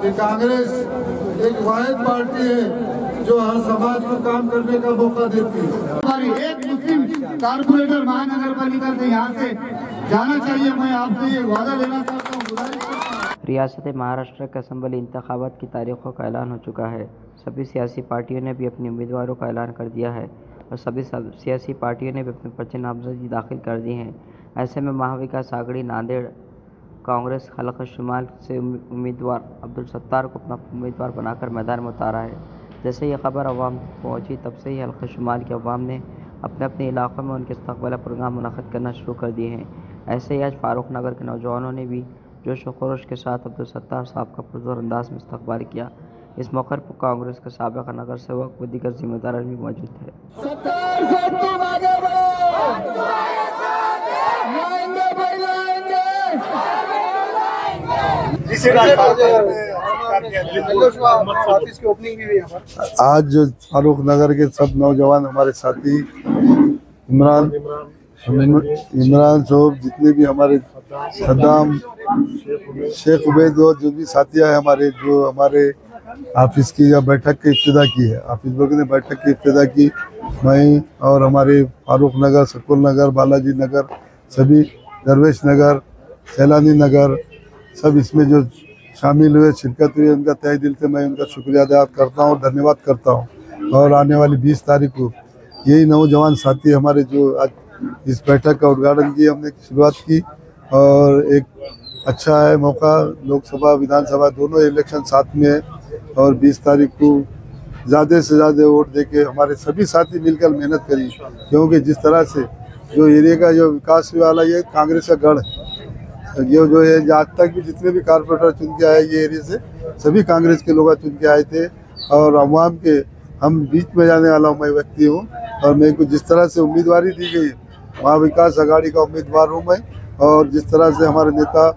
कि कांग्रेस एक वाहिद पार्टी है जो हर समाज को काम करने का मौका देती है। हमारी एक मुस्लिम कारपोरेटर महानगर पालिका से यहाँ से जाना चाहिए। मैं आपसे ये वादा लेना चाहता हूँ, गुजारिश करता हूँ। रियासत महाराष्ट्र के असम्बली इंतखाबात की तारीखों का ऐलान हो चुका है। सभी सियासी पार्टियों ने भी अपने उम्मीदवारों का ऐलान कर दिया है और सभी सियासी पार्टियों ने भी अपने पर्चे नामजदगी दाखिल कर दी हैं। ऐसे में महाविकास आघाड़ी नांदेड़ कांग्रेस हल्का शुमाल से उम्मीदवार अब्दुल सत्तार को अपना उम्मीदवार बनाकर मैदान में उतारा है। जैसे ये खबर अवाम पहुंची तब से ही हल्का शुमाल के अवाम ने अपने अपने इलाक़ों में उनके इस्तक़बाल प्रोग्राम मुनक़्क़िद करना शुरू कर दिए हैं। ऐसे ही आज फारूक नगर के नौजवानों ने भी जोश व खरोश के साथ अब्दुल सत्तार साहब का पुरज़ोर अंदाज में इस्तक़बाल किया। इस मौके पर कांग्रेस के साबिक़ नगर सेवक व दीगर जिम्मेदार भी मौजूद थे। आज फारूक नगर के सब नौजवान हमारे साथी इमरान साहब, जितने भी हमारे सद्दाम, शेख उबैद और जो भी साथिया है हमारे, जो हमारे ऑफिस की या बैठक की इब्तिदा की है, ऑफिस वर्ग ने बैठक की इब्तिदा की, मैं और हमारे फारूक नगर, शकुल नगर, बालाजी नगर, सभी दरवेश नगर, सैलानी नगर, सब इसमें जो शामिल हुए, शिरकत हुई, उनका तहे दिल से मैं उनका शुक्रिया अदा करता हूँ और धन्यवाद करता हूँ। और आने वाली 20 तारीख को यही नौजवान साथी हमारे जो आज इस बैठक का उद्घाटन की, हमने शुरुआत की और एक अच्छा है मौका, लोकसभा विधानसभा दोनों इलेक्शन साथ में है और 20 तारीख को ज़्यादा से ज़्यादा वोट देके हमारे सभी साथी मिलकर मेहनत करी, क्योंकि जिस तरह से जो एरिया का जो विकास हुआ वाला ये कांग्रेस का गढ़ ये जो है, आज तक भी जितने भी कारपोरेटर चुन के आए ये एरिया से सभी कांग्रेस के लोग चुन के आए थे और अवाम के हम बीच में जाने वाला मैं व्यक्ति हूँ और मेरे को जिस तरह से उम्मीदवारी दी गई महाविकास आघाड़ी का उम्मीदवार हूँ मैं। और जिस तरह से हमारे नेता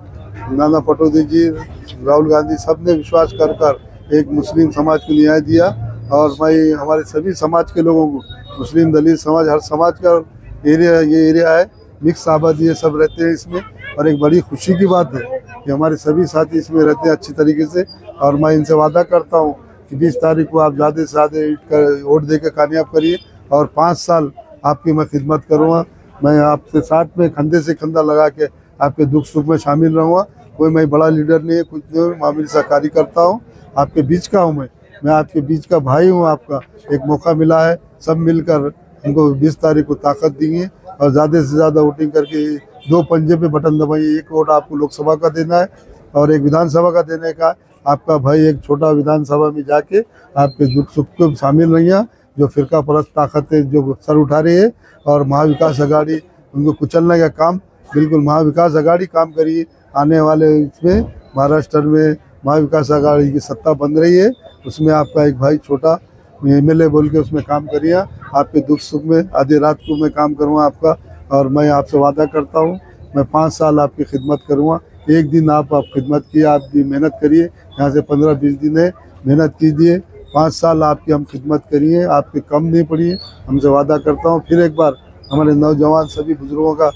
नाना पटोदी जी, राहुल गांधी सब ने विश्वास कर एक मुस्लिम समाज को न्याय दिया और मैं हमारे सभी समाज के लोगों को, मुस्लिम, दलित समाज, हर समाज का एरिया ये एरिया है, मिक्स आबादी है, सब रहते हैं इसमें। और एक बड़ी खुशी की बात है कि हमारे सभी साथी इसमें रहते हैं अच्छी तरीके से और मैं इनसे वादा करता हूँ कि 20 तारीख को आप ज़्यादा से ज़्यादा वोट दे के कामयाब करिए और 5 साल आपकी मैं खिदमत करूँगा। मैं आपसे साथ में कंधे से कंधा लगा के आपके दुख सुख में शामिल रहूँगा। कोई मैं बड़ा लीडर नहीं है, कुछ नहीं, मामूली सा कार्य करता हूँ, आपके बीच का हूँ मैं आपके बीच का भाई हूँ। आपका एक मौका मिला है, सब मिलकर हमको 20 तारीख को ताकत देंगे और ज़्यादा से ज़्यादा वोटिंग करके 2 पंजे पे बटन दबाइए। एक वोट आपको लोकसभा का देना है और एक विधानसभा का देने का। आपका भाई एक छोटा विधानसभा में जाके आपके दुख सुख को शामिल रहिए, जो फिरका परस्त ताकतें जो सर उठा रही है और महाविकास आघाड़ी उनको कुचलने का काम, बिल्कुल महाविकास आघाड़ी काम करिए। आने वाले इसमें महाराष्ट्र में महाविकास आघाड़ी की सत्ता बन रही है, उसमें आपका एक भाई छोटा MLA बोल के उसमें काम करिए। आपके दुख सुख में आधी रात को मैं काम करूँगा आपका और मैं आपसे वादा करता हूँ मैं 5 साल आपकी खिदमत करूँगा। एक दिन आप खिदमत किए, आप भी मेहनत करिए, यहाँ से 15-20 दिन है, मेहनत कीजिए, 5 साल आपकी हम खिदमत करिए, आपके कम नहीं पड़िए, हमसे वादा करता हूँ। फिर एक बार हमारे नौजवान सभी बुजुर्गों का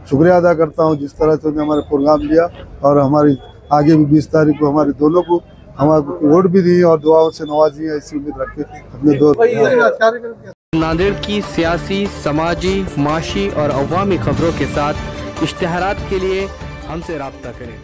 शुक्रिया अदा करता हूँ जिस तरह से उन्होंने हमारे प्रोग्राम लिया और हमारी आगे भी 20 तारीख को हमारे दोनों को हमारे वोट भी दी और दुआओं से नवाजी है, इसी उम्मीद रख के अपने दो नांदेड़ की सियासी, समाजी, माशी और अवामी खबरों के साथ इश्तिहारात के लिए हमसे राब्ता करें।